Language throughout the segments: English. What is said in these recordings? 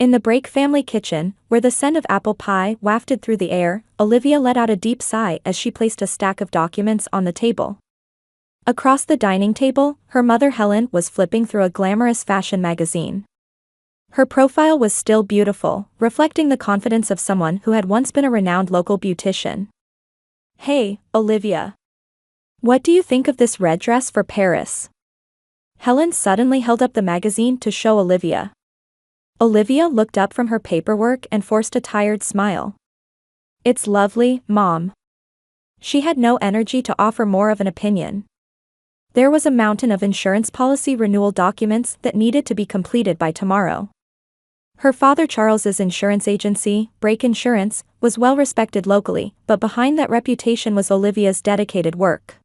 In the Brake family kitchen, where the scent of apple pie wafted through the air, Olivia let out a deep sigh as she placed a stack of documents on the table. Across the dining table, her mother Helen was flipping through a glamorous fashion magazine. Her profile was still beautiful, reflecting the confidence of someone who had once been a renowned local beautician. "Hey, Olivia. What do you think of this red dress for Paris?" Helen suddenly held up the magazine to show Olivia. Olivia looked up from her paperwork and forced a tired smile. "It's lovely, Mom." She had no energy to offer more of an opinion. There was a mountain of insurance policy renewal documents that needed to be completed by tomorrow. Her father Charles's insurance agency, Brake Insurance, was well respected locally, but behind that reputation was Olivia's dedicated work.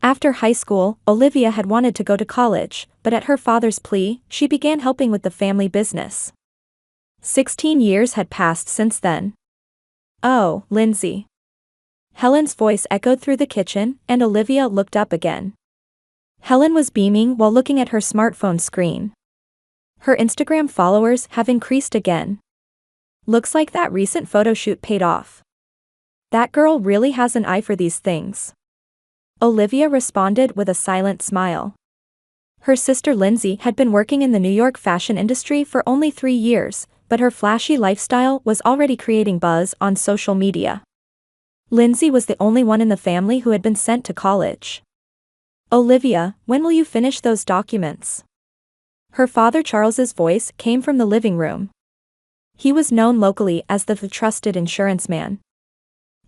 After high school, Olivia had wanted to go to college, but at her father's plea, she began helping with the family business. 16 years had passed since then. "Oh, Lindsay." Helen's voice echoed through the kitchen, and Olivia looked up again. Helen was beaming while looking at her smartphone screen. Her Instagram followers have increased again. "Looks like that recent photo shoot paid off. That girl really has an eye for these things." Olivia responded with a silent smile. Her sister Lindsay had been working in the New York fashion industry for only 3 years, but her flashy lifestyle was already creating buzz on social media. Lindsay was the only one in the family who had been sent to college. "Olivia, when will you finish those documents?" Her father Charles's voice came from the living room. He was known locally as the trusted insurance man.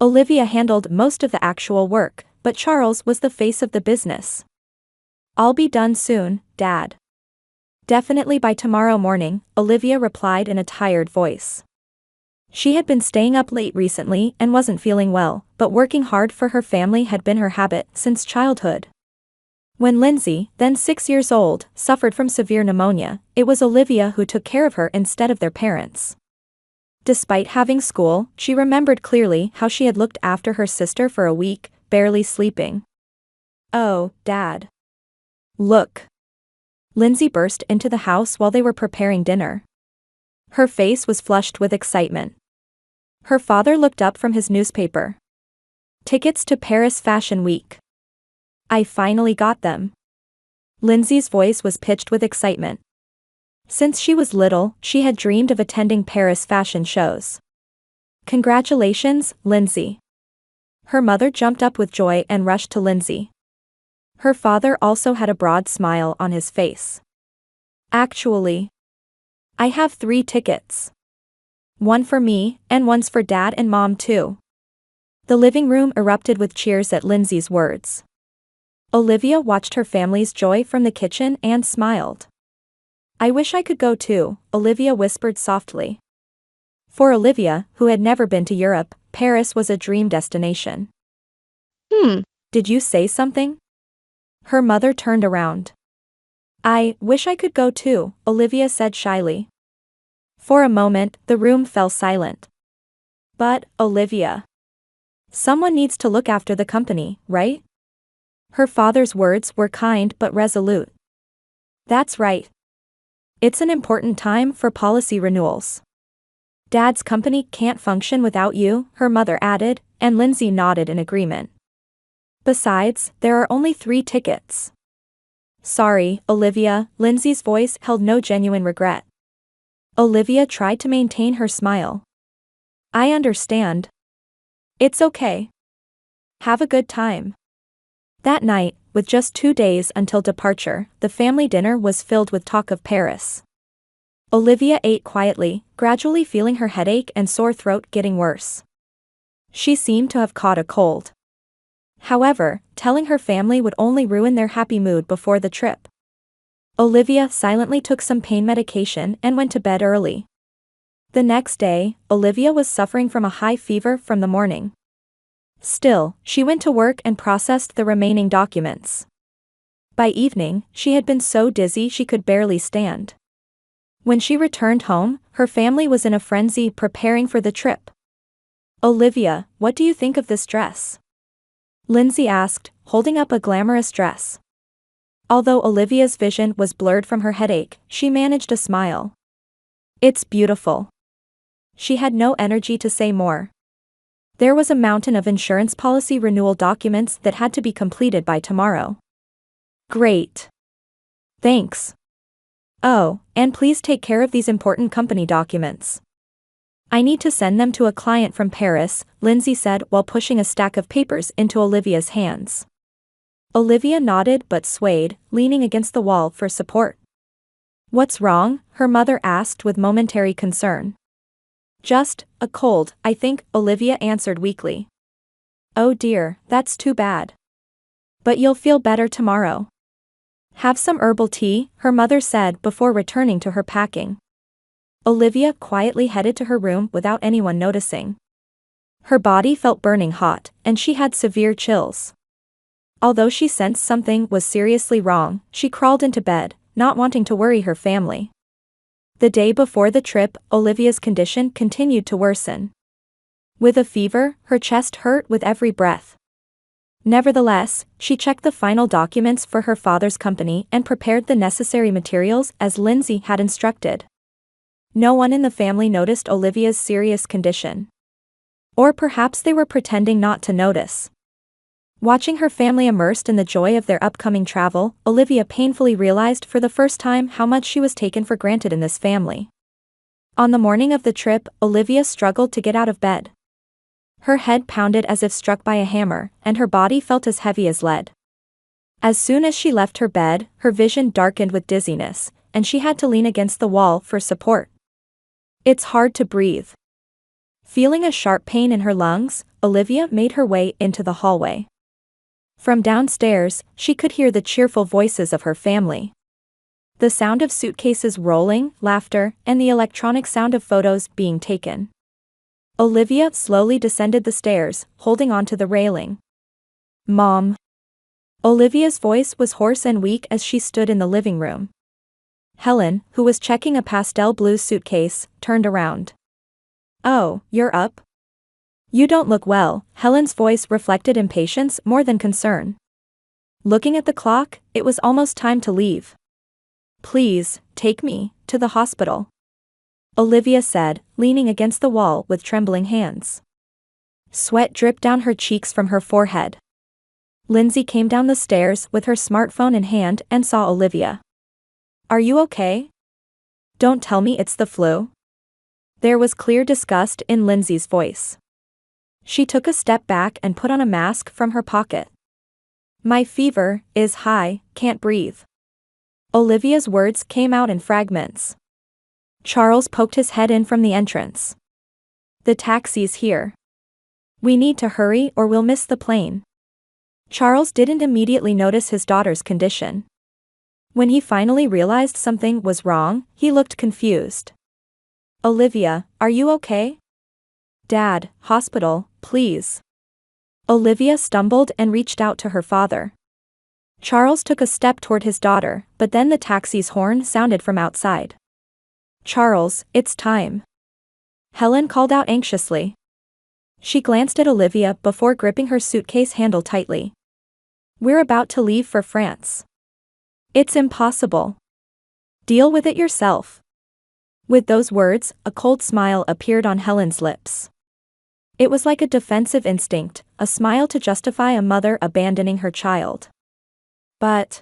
Olivia handled most of the actual work, but Charles was the face of the business. "I'll be done soon, Dad." "Definitely by tomorrow morning," Olivia replied in a tired voice. She had been staying up late recently and wasn't feeling well, but working hard for her family had been her habit since childhood. When Lindsay, then 6 years old, suffered from severe pneumonia, it was Olivia who took care of her instead of their parents. Despite having school, she remembered clearly how she had looked after her sister for a week, barely sleeping. "Oh, Dad. Look." Lindsay burst into the house while they were preparing dinner. Her face was flushed with excitement. Her father looked up from his newspaper. "Tickets to Paris Fashion Week. I finally got them." Lindsay's voice was pitched with excitement. Since she was little, she had dreamed of attending Paris fashion shows. "Congratulations, Lindsay." Her mother jumped up with joy and rushed to Lindsay. Her father also had a broad smile on his face. "Actually, I have 3 tickets. One for me, and one's for Dad and Mom too." The living room erupted with cheers at Lindsay's words. Olivia watched her family's joy from the kitchen and smiled. "I wish I could go too," Olivia whispered softly. For Olivia, who had never been to Europe, Paris was a dream destination. Did you say something?" Her mother turned around. "I wish I could go too," Olivia said shyly. For a moment, the room fell silent. "But, Olivia, someone needs to look after the company, right?" Her father's words were kind but resolute. "That's right. It's an important time for policy renewals. Dad's company can't function without you," her mother added, and Lindsay nodded in agreement. "Besides, there are only 3 tickets." "Sorry, Olivia," Lindsay's voice held no genuine regret. Olivia tried to maintain her smile. "I understand. It's okay. Have a good time." That night, with just 2 days until departure, the family dinner was filled with talk of Paris. Olivia ate quietly, gradually feeling her headache and sore throat getting worse. She seemed to have caught a cold. However, telling her family would only ruin their happy mood before the trip. Olivia silently took some pain medication and went to bed early. The next day, Olivia was suffering from a high fever from the morning. Still, she went to work and processed the remaining documents. By evening, she had been so dizzy she could barely stand. When she returned home, her family was in a frenzy preparing for the trip. "Olivia, what do you think of this dress?" Lindsay asked, holding up a glamorous dress. Although Olivia's vision was blurred from her headache, she managed a smile. It's beautiful. She had no energy to say more. There was a mountain of insurance policy renewal documents that had to be completed by tomorrow. Great. Thanks. Oh, and please take care of these important company documents. I need to send them to a client from Paris, Lindsay said while pushing a stack of papers into Olivia's hands. Olivia nodded but swayed, leaning against the wall for support. What's wrong? Her mother asked with momentary concern. Just a cold, I think, Olivia answered weakly. Oh dear, that's too bad. But you'll feel better tomorrow. Have some herbal tea, her mother said before returning to her packing. Olivia quietly headed to her room without anyone noticing. Her body felt burning hot, and she had severe chills. Although she sensed something was seriously wrong, she crawled into bed, not wanting to worry her family. The day before the trip, Olivia's condition continued to worsen. With a fever, her chest hurt with every breath. Nevertheless, she checked the final documents for her father's company and prepared the necessary materials as Lindsay had instructed. No one in the family noticed Olivia's serious condition. Or perhaps they were pretending not to notice. Watching her family immersed in the joy of their upcoming travel, Olivia painfully realized for the first time how much she was taken for granted in this family. On the morning of the trip, Olivia struggled to get out of bed. Her head pounded as if struck by a hammer, and her body felt as heavy as lead. As soon as she left her bed, her vision darkened with dizziness, and she had to lean against the wall for support. It's hard to breathe. Feeling a sharp pain in her lungs, Olivia made her way into the hallway. From downstairs, she could hear the cheerful voices of her family. The sound of suitcases rolling, laughter, and the electronic sound of photos being taken. Olivia slowly descended the stairs, holding onto the railing. Mom. Olivia's voice was hoarse and weak as she stood in the living room. Helen, who was checking a pastel blue suitcase, turned around. Oh, you're up? You don't look well, Helen's voice reflected impatience more than concern. Looking at the clock, it was almost time to leave. Please, take me to the hospital. Olivia said, leaning against the wall with trembling hands. Sweat dripped down her cheeks from her forehead. Lindsay came down the stairs with her smartphone in hand and saw Olivia. Are you okay? Don't tell me it's the flu. There was clear disgust in Lindsay's voice. She took a step back and put on a mask from her pocket. My fever is high, can't breathe. Olivia's words came out in fragments. Charles poked his head in from the entrance. The taxi's here. We need to hurry or we'll miss the plane. Charles didn't immediately notice his daughter's condition. When he finally realized something was wrong, he looked confused. Olivia, are you okay? Dad, hospital, please. Olivia stumbled and reached out to her father. Charles took a step toward his daughter, but then the taxi's horn sounded from outside. Charles, it's time. Helen called out anxiously. She glanced at Olivia before gripping her suitcase handle tightly. We're about to leave for France. It's impossible. Deal with it yourself. With those words, a cold smile appeared on Helen's lips. It was like a defensive instinct, a smile to justify a mother abandoning her child. But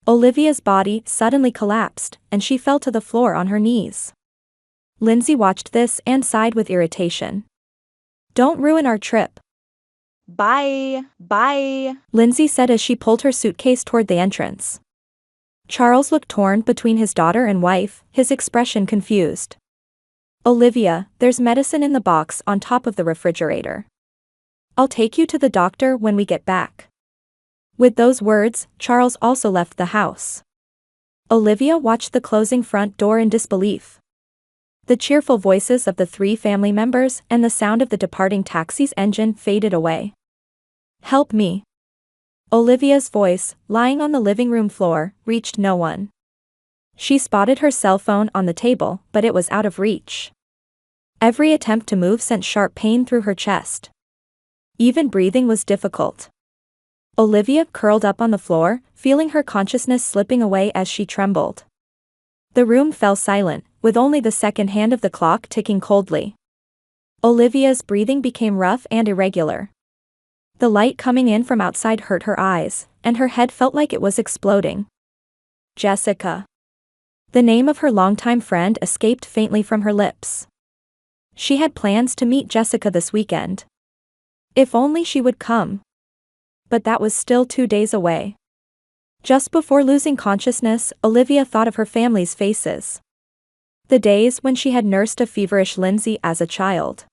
Olivia's body suddenly collapsed, and she fell to the floor on her knees. Lindsay watched this and sighed with irritation. Don't ruin our trip. Bye, Lindsay said as she pulled her suitcase toward the entrance. Charles looked torn between his daughter and wife, his expression confused. Olivia, there's medicine in the box on top of the refrigerator. I'll take you to the doctor when we get back. With those words, Charles also left the house. Olivia watched the closing front door in disbelief. The cheerful voices of the three family members and the sound of the departing taxi's engine faded away. Help me. Olivia's voice, lying on the living room floor, reached no one. She spotted her cell phone on the table, but it was out of reach. Every attempt to move sent sharp pain through her chest. Even breathing was difficult. Olivia curled up on the floor, feeling her consciousness slipping away as she trembled. The room fell silent, with only the second hand of the clock ticking coldly. Olivia's breathing became rough and irregular. The light coming in from outside hurt her eyes, and her head felt like it was exploding. Jessica. The name of her longtime friend escaped faintly from her lips. She had plans to meet Jessica this weekend. If only she would come. But that was still 2 days away. Just before losing consciousness, Olivia thought of her family's faces. The days when she had nursed a feverish Lindsay as a child.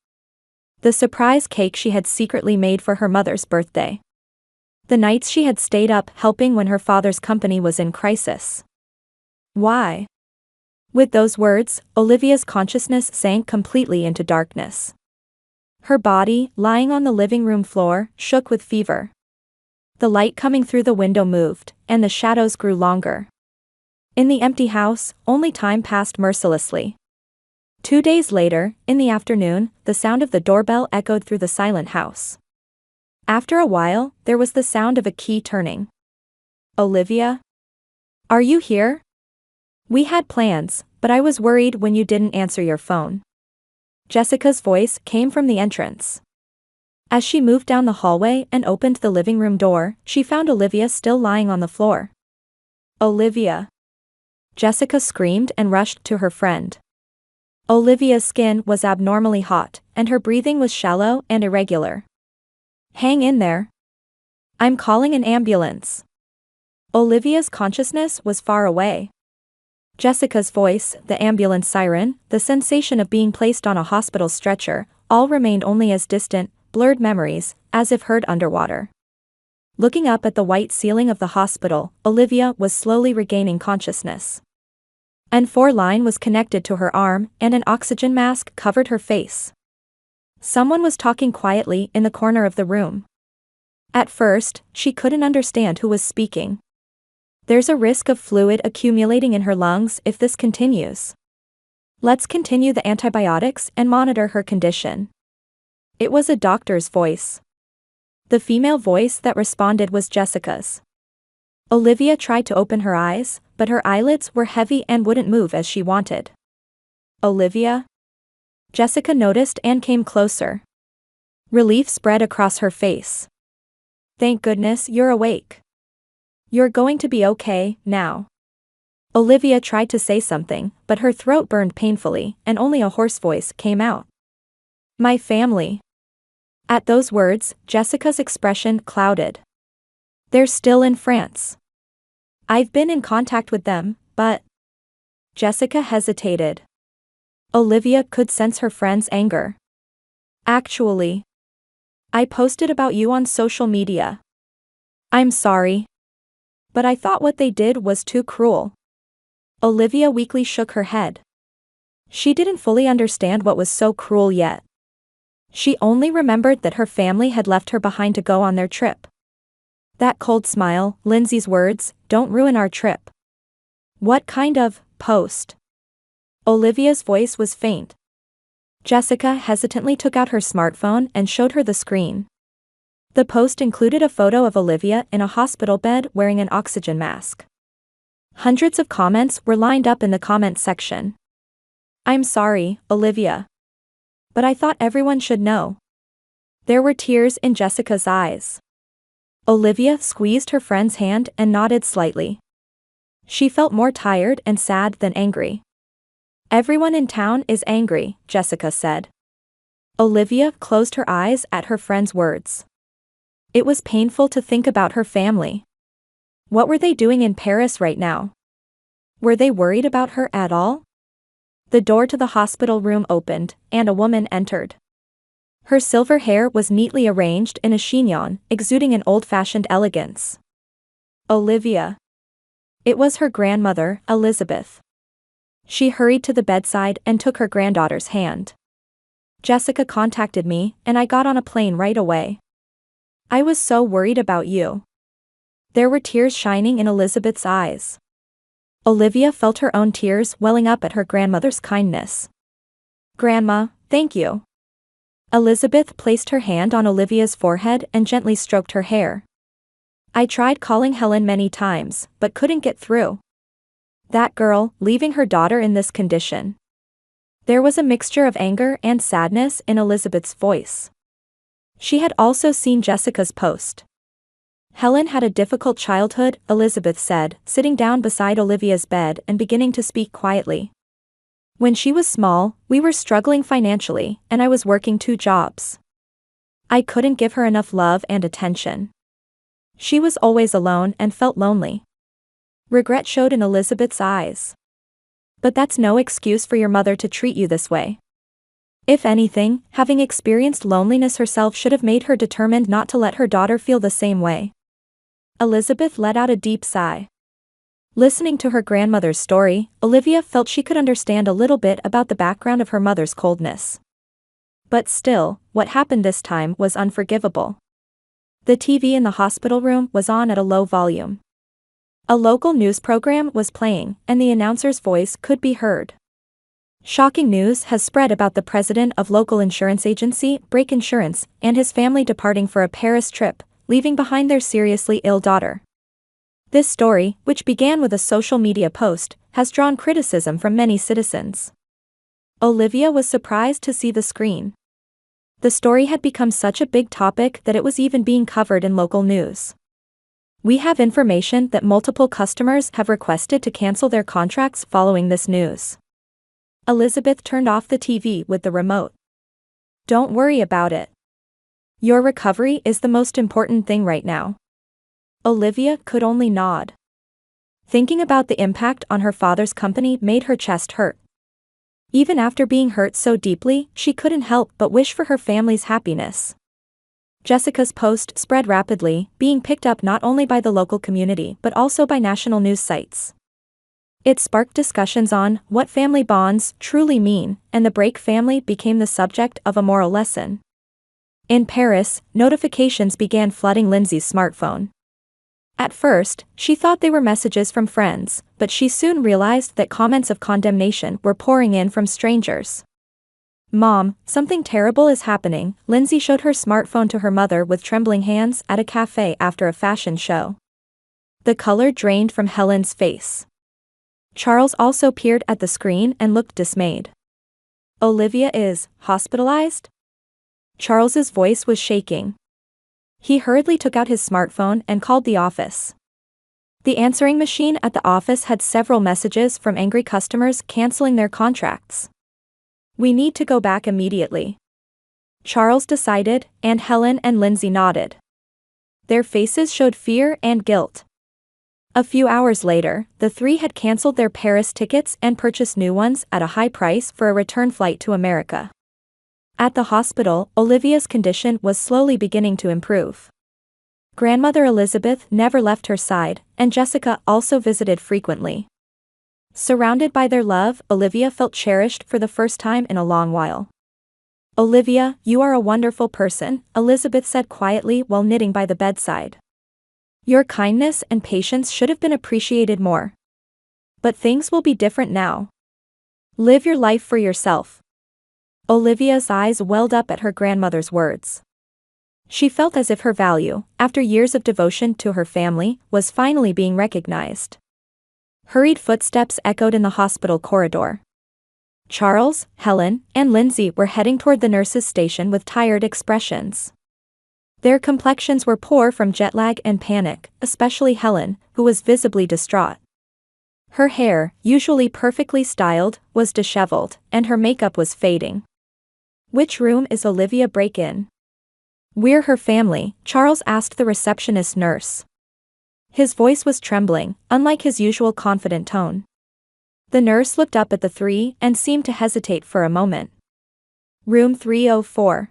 The surprise cake she had secretly made for her mother's birthday. The nights she had stayed up helping when her father's company was in crisis. Why? With those words, Olivia's consciousness sank completely into darkness. Her body, lying on the living room floor, shook with fever. The light coming through the window moved, and the shadows grew longer. In the empty house, only time passed mercilessly. 2 days later, in the afternoon, the sound of the doorbell echoed through the silent house. After a while, there was the sound of a key turning. Olivia? Are you here? We had plans, but I was worried when you didn't answer your phone. Jessica's voice came from the entrance. As she moved down the hallway and opened the living room door, she found Olivia still lying on the floor. Olivia! Jessica screamed and rushed to her friend. Olivia's skin was abnormally hot, and her breathing was shallow and irregular. Hang in there. I'm calling an ambulance. Olivia's consciousness was far away. Jessica's voice, the ambulance siren, the sensation of being placed on a hospital stretcher, all remained only as distant, blurred memories, as if heard underwater. Looking up at the white ceiling of the hospital, Olivia was slowly regaining consciousness. N4 line was connected to her arm, and an oxygen mask covered her face. Someone was talking quietly in the corner of the room. At first, she couldn't understand who was speaking. There's a risk of fluid accumulating in her lungs if this continues. Let's continue the antibiotics and monitor her condition. It was a doctor's voice. The female voice that responded was Jessica's. Olivia tried to open her eyes, but her eyelids were heavy and wouldn't move as she wanted. Olivia? Jessica noticed and came closer. Relief spread across her face. Thank goodness you're awake. You're going to be okay, now. Olivia tried to say something, but her throat burned painfully, and only a hoarse voice came out. My family. At those words, Jessica's expression clouded. They're still in France. I've been in contact with them, but... Jessica hesitated. Olivia could sense her friend's anger. Actually, I posted about you on social media. I'm sorry. But I thought what they did was too cruel. Olivia weakly shook her head. She didn't fully understand what was so cruel yet. She only remembered that her family had left her behind to go on their trip. That cold smile, Lindsay's words, don't ruin our trip. What kind of post? Olivia's voice was faint. Jessica hesitantly took out her smartphone and showed her the screen. The post included a photo of Olivia in a hospital bed wearing an oxygen mask. Hundreds of comments were lined up in the comment section. I'm sorry, Olivia. But I thought everyone should know. There were tears in Jessica's eyes. Olivia squeezed her friend's hand and nodded slightly. She felt more tired and sad than angry. Everyone in town is angry, Jessica said. Olivia closed her eyes at her friend's words. It was painful to think about her family. What were they doing in Paris right now? Were they worried about her at all? The door to the hospital room opened, and a woman entered. Her silver hair was neatly arranged in a chignon, exuding an old-fashioned elegance. Olivia. It was her grandmother, Elizabeth. She hurried to the bedside and took her granddaughter's hand. Jessica contacted me, and I got on a plane right away. I was so worried about you. There were tears shining in Elizabeth's eyes. Olivia felt her own tears welling up at her grandmother's kindness. Grandma, thank you. Elizabeth placed her hand on Olivia's forehead and gently stroked her hair. I tried calling Helen many times, but couldn't get through. That girl, leaving her daughter in this condition. There was a mixture of anger and sadness in Elizabeth's voice. She had also seen Jessica's post. Helen had a difficult childhood, Elizabeth said, sitting down beside Olivia's bed and beginning to speak quietly. When she was small, we were struggling financially, and I was working 2 jobs. I couldn't give her enough love and attention. She was always alone and felt lonely. Regret showed in Elizabeth's eyes. But that's no excuse for your mother to treat you this way. If anything, having experienced loneliness herself should have made her determined not to let her daughter feel the same way. Elizabeth let out a deep sigh. Listening to her grandmother's story, Olivia felt she could understand a little bit about the background of her mother's coldness. But still, what happened this time was unforgivable. The TV in the hospital room was on at a low volume. A local news program was playing, and the announcer's voice could be heard. Shocking news has spread about the president of local insurance agency, Break Insurance, and his family departing for a Paris trip, leaving behind their seriously ill daughter. This story, which began with a social media post, has drawn criticism from many citizens. Olivia was surprised to see the screen. The story had become such a big topic that it was even being covered in local news. We have information that multiple customers have requested to cancel their contracts following this news. Elizabeth turned off the TV with the remote. Don't worry about it. Your recovery is the most important thing right now. Olivia could only nod. Thinking about the impact on her father's company made her chest hurt. Even after being hurt so deeply, she couldn't help but wish for her family's happiness. Jessica's post spread rapidly, being picked up not only by the local community but also by national news sites. It sparked discussions on what family bonds truly mean, and the Break family became the subject of a moral lesson. In Paris, notifications began flooding Lindsay's smartphone. At first, she thought they were messages from friends, but she soon realized that comments of condemnation were pouring in from strangers. Mom, something terrible is happening, Lindsay showed her smartphone to her mother with trembling hands at a cafe after a fashion show. The color drained from Helen's face. Charles also peered at the screen and looked dismayed. Olivia is hospitalized? Charles's voice was shaking. He hurriedly took out his smartphone and called the office. The answering machine at the office had several messages from angry customers canceling their contracts. We need to go back immediately. Charles decided, and Helen and Lindsay nodded. Their faces showed fear and guilt. A few hours later, the 3 had canceled their Paris tickets and purchased new ones at a high price for a return flight to America. At the hospital, Olivia's condition was slowly beginning to improve. Grandmother Elizabeth never left her side, and Jessica also visited frequently. Surrounded by their love, Olivia felt cherished for the first time in a long while. Olivia, you are a wonderful person, Elizabeth said quietly while knitting by the bedside. Your kindness and patience should have been appreciated more. But things will be different now. Live your life for yourself. Olivia's eyes welled up at her grandmother's words. She felt as if her value, after years of devotion to her family, was finally being recognized. Hurried footsteps echoed in the hospital corridor. Charles, Helen, and Lindsay were heading toward the nurse's station with tired expressions. Their complexions were poor from jet lag and panic, especially Helen, who was visibly distraught. Her hair, usually perfectly styled, was disheveled, and her makeup was fading. Which room is Olivia Break in? We're her family, Charles asked the receptionist nurse. His voice was trembling, unlike his usual confident tone. The nurse looked up at the 3 and seemed to hesitate for a moment. Room 304.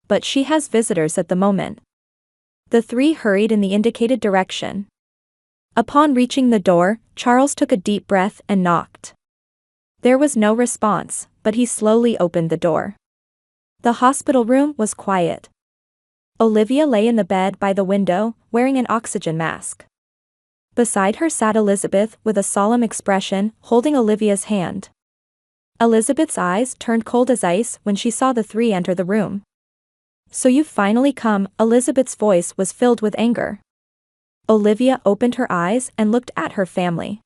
But she has visitors at the moment. The 3 hurried in the indicated direction. Upon reaching the door, Charles took a deep breath and knocked. There was no response, but he slowly opened the door. The hospital room was quiet. Olivia lay in the bed by the window, wearing an oxygen mask. Beside her sat Elizabeth with a solemn expression, holding Olivia's hand. Elizabeth's eyes turned cold as ice when she saw the 3 enter the room. So you've finally come, Elizabeth's voice was filled with anger. Olivia opened her eyes and looked at her family.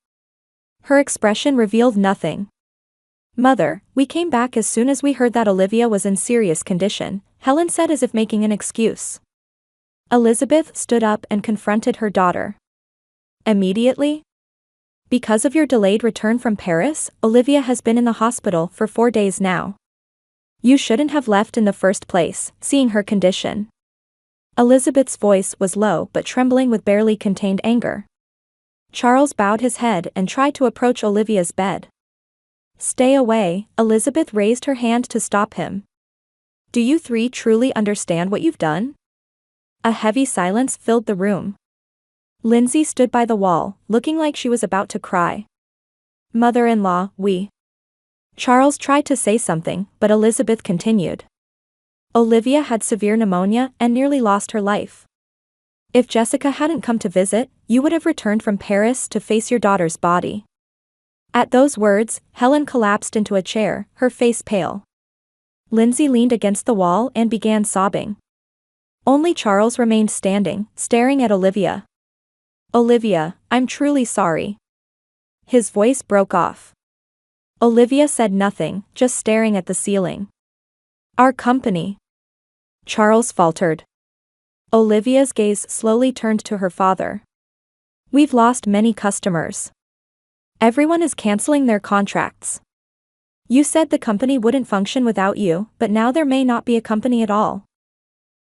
Her expression revealed nothing. Mother, we came back as soon as we heard that Olivia was in serious condition, Helen said as if making an excuse. Elizabeth stood up and confronted her daughter. Immediately? Because of your delayed return from Paris, Olivia has been in the hospital for 4 days now. You shouldn't have left in the first place, seeing her condition. Elizabeth's voice was low but trembling with barely contained anger. Charles bowed his head and tried to approach Olivia's bed. Stay away, Elizabeth raised her hand to stop him. Do you three truly understand what you've done? A heavy silence filled the room. Lindsay stood by the wall, looking like she was about to cry. Mother-in-law, Charles tried to say something, but Elizabeth continued. Olivia had severe pneumonia and nearly lost her life. If Jessica hadn't come to visit, you would have returned from Paris to face your daughter's body. At those words, Helen collapsed into a chair, her face pale. Lindsay leaned against the wall and began sobbing. Only Charles remained standing, staring at Olivia. Olivia, I'm truly sorry. His voice broke off. Olivia said nothing, just staring at the ceiling. Our company. Charles faltered. Olivia's gaze slowly turned to her father. We've lost many customers. Everyone is canceling their contracts. You said the company wouldn't function without you, but now there may not be a company at all.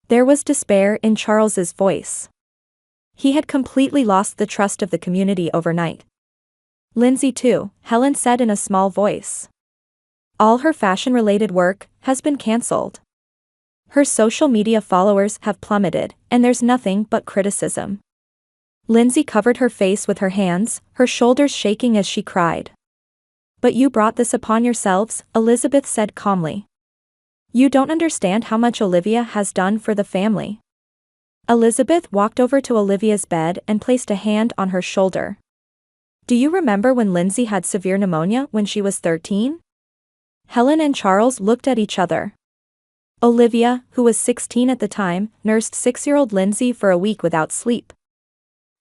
There was despair in Charles's voice. He had completely lost the trust of the community overnight. Lindsay too, Helen said in a small voice. All her fashion-related work has been cancelled. Her social media followers have plummeted, and there's nothing but criticism. Lindsay covered her face with her hands, her shoulders shaking as she cried. But you brought this upon yourselves, Elizabeth said calmly. You don't understand how much Olivia has done for the family. Elizabeth walked over to Olivia's bed and placed a hand on her shoulder. Do you remember when Lindsay had severe pneumonia when she was 13? Helen and Charles looked at each other. Olivia, who was 16 at the time, nursed 6-year-old Lindsay for a week without sleep.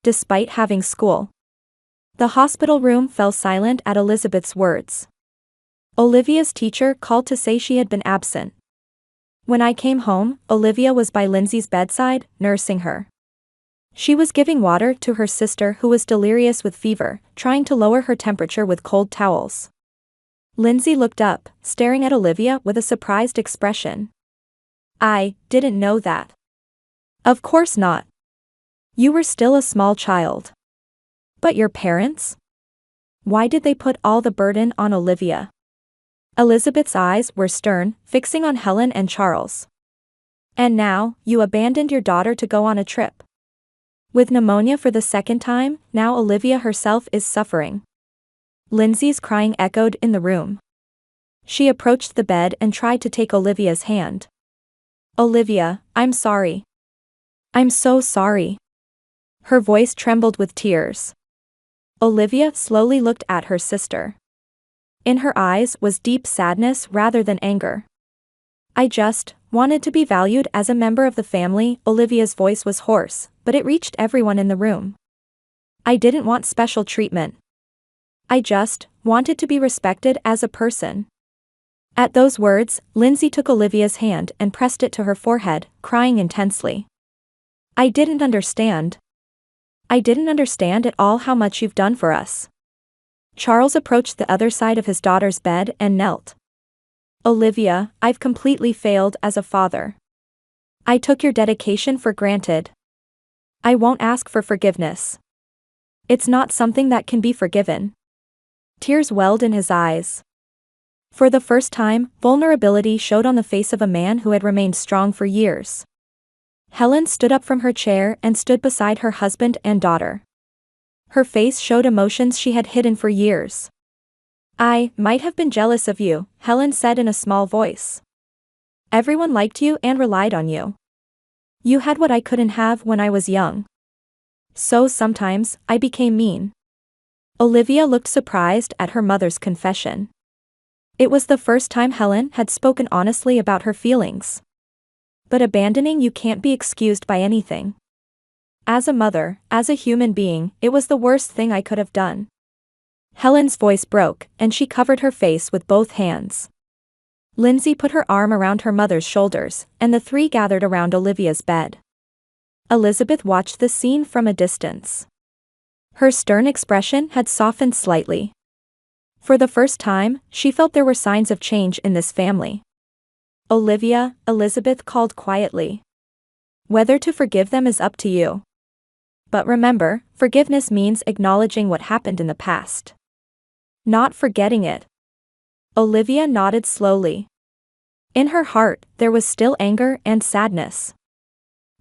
Despite having school. The hospital room fell silent at Elizabeth's words. Olivia's teacher called to say she had been absent. When I came home, Olivia was by Lindsay's bedside, nursing her. She was giving water to her sister who was delirious with fever, trying to lower her temperature with cold towels. Lindsay looked up, staring at Olivia with a surprised expression. I didn't know that. Of course not. You were still a small child. But your parents? Why did they put all the burden on Olivia? Elizabeth's eyes were stern, fixing on Helen and Charles. And now, you abandoned your daughter to go on a trip. With pneumonia for the second time, now Olivia herself is suffering. Lindsay's crying echoed in the room. She approached the bed and tried to take Olivia's hand. Olivia, I'm sorry. I'm so sorry. Her voice trembled with tears. Olivia slowly looked at her sister. In her eyes was deep sadness rather than anger. I just wanted to be valued as a member of the family. Olivia's voice was hoarse, but it reached everyone in the room. I didn't want special treatment. I just wanted to be respected as a person. At those words, Lindsay took Olivia's hand and pressed it to her forehead, crying intensely. I didn't understand. I didn't understand at all how much you've done for us. Charles approached the other side of his daughter's bed and knelt. Olivia, I've completely failed as a father. I took your dedication for granted. I won't ask for forgiveness. It's not something that can be forgiven. Tears welled in his eyes. For the first time, vulnerability showed on the face of a man who had remained strong for years. Helen stood up from her chair and stood beside her husband and daughter. Her face showed emotions she had hidden for years. I might have been jealous of you, Helen said in a small voice. Everyone liked you and relied on you. You had what I couldn't have when I was young. So sometimes, I became mean. Olivia looked surprised at her mother's confession. It was the first time Helen had spoken honestly about her feelings. But abandoning you can't be excused by anything. As a mother, as a human being, it was the worst thing I could have done. Helen's voice broke, and she covered her face with both hands. Lindsay put her arm around her mother's shoulders, and the three gathered around Olivia's bed. Elizabeth watched the scene from a distance. Her stern expression had softened slightly. For the first time, she felt there were signs of change in this family. "Olivia," Elizabeth called quietly. "Whether to forgive them is up to you. But remember, forgiveness means acknowledging what happened in the past, not forgetting it." Olivia nodded slowly. In her heart, there was still anger and sadness.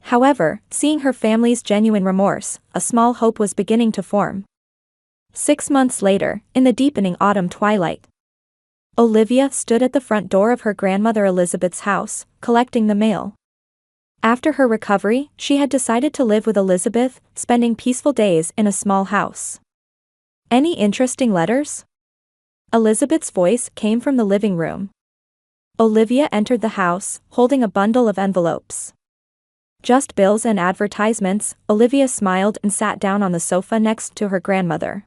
However, seeing her family's genuine remorse, a small hope was beginning to form. 6 months later, in the deepening autumn twilight, Olivia stood at the front door of her grandmother Elizabeth's house, collecting the mail. After her recovery, she had decided to live with Elizabeth, spending peaceful days in a small house. "Any interesting letters?" Elizabeth's voice came from the living room. Olivia entered the house, holding a bundle of envelopes. "Just bills and advertisements," Olivia smiled and sat down on the sofa next to her grandmother.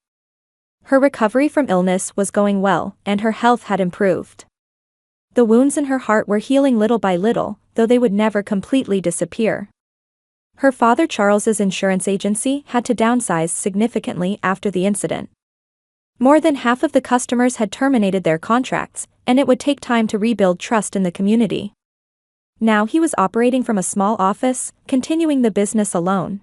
Her recovery from illness was going well, and her health had improved. The wounds in her heart were healing little by little, though they would never completely disappear. Her father Charles's insurance agency had to downsize significantly after the incident. More than half of the customers had terminated their contracts, and it would take time to rebuild trust in the community. Now he was operating from a small office, continuing the business alone.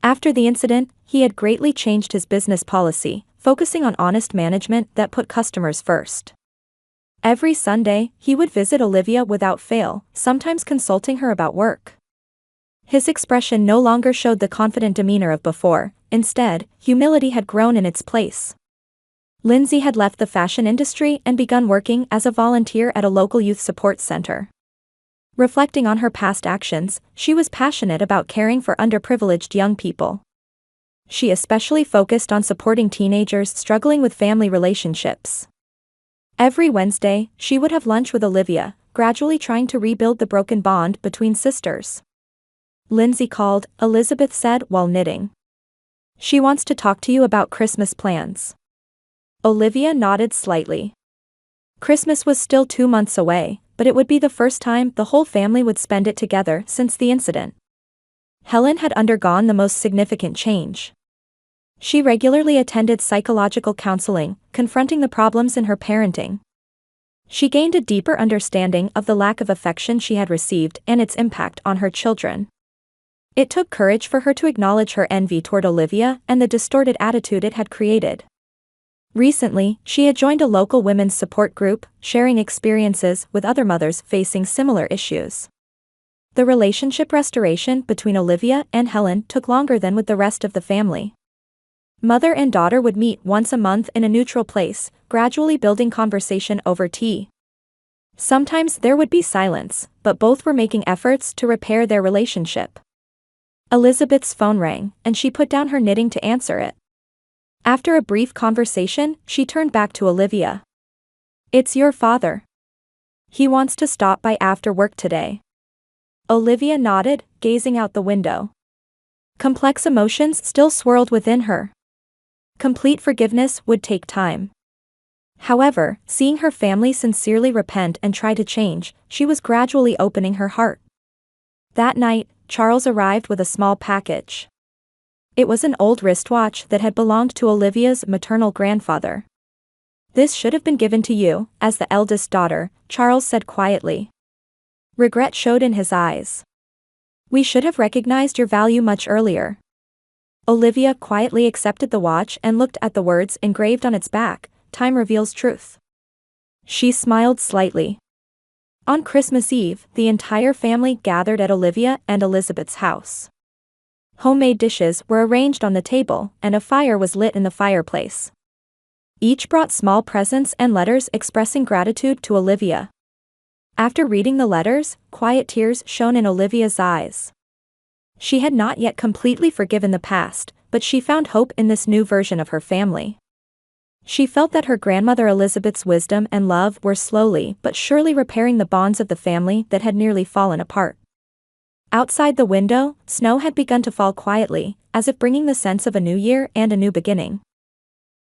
After the incident, he had greatly changed his business policy, focusing on honest management that put customers first. Every Sunday, he would visit Olivia without fail, sometimes consulting her about work. His expression no longer showed the confident demeanor of before, instead, humility had grown in its place. Lindsay had left the fashion industry and begun working as a volunteer at a local youth support center. Reflecting on her past actions, she was passionate about caring for underprivileged young people. She especially focused on supporting teenagers struggling with family relationships. Every Wednesday, she would have lunch with Olivia, gradually trying to rebuild the broken bond between sisters. "Lindsay called," Elizabeth said while knitting. "She wants to talk to you about Christmas plans." Olivia nodded slightly. Christmas was still 2 months away, but it would be the first time the whole family would spend it together since the incident. Helen had undergone the most significant change. She regularly attended psychological counseling, confronting the problems in her parenting. She gained a deeper understanding of the lack of affection she had received and its impact on her children. It took courage for her to acknowledge her envy toward Olivia and the distorted attitude it had created. Recently, she had joined a local women's support group, sharing experiences with other mothers facing similar issues. The relationship restoration between Olivia and Helen took longer than with the rest of the family. Mother and daughter would meet once a month in a neutral place, gradually building conversation over tea. Sometimes there would be silence, but both were making efforts to repair their relationship. Elizabeth's phone rang, and she put down her knitting to answer it. After a brief conversation, she turned back to Olivia. "It's your father. He wants to stop by after work today." Olivia nodded, gazing out the window. Complex emotions still swirled within her. Complete forgiveness would take time. However, seeing her family sincerely repent and try to change, she was gradually opening her heart. That night, Charles arrived with a small package. It was an old wristwatch that had belonged to Olivia's maternal grandfather. "This should have been given to you, as the eldest daughter," Charles said quietly. Regret showed in his eyes. "We should have recognized your value much earlier." Olivia quietly accepted the watch and looked at the words engraved on its back, "Time reveals truth." She smiled slightly. On Christmas Eve, the entire family gathered at Olivia and Elizabeth's house. Homemade dishes were arranged on the table, and a fire was lit in the fireplace. Each brought small presents and letters expressing gratitude to Olivia. After reading the letters, quiet tears shone in Olivia's eyes. She had not yet completely forgiven the past, but she found hope in this new version of her family. She felt that her grandmother Elizabeth's wisdom and love were slowly but surely repairing the bonds of the family that had nearly fallen apart. Outside the window, snow had begun to fall quietly, as if bringing the sense of a new year and a new beginning.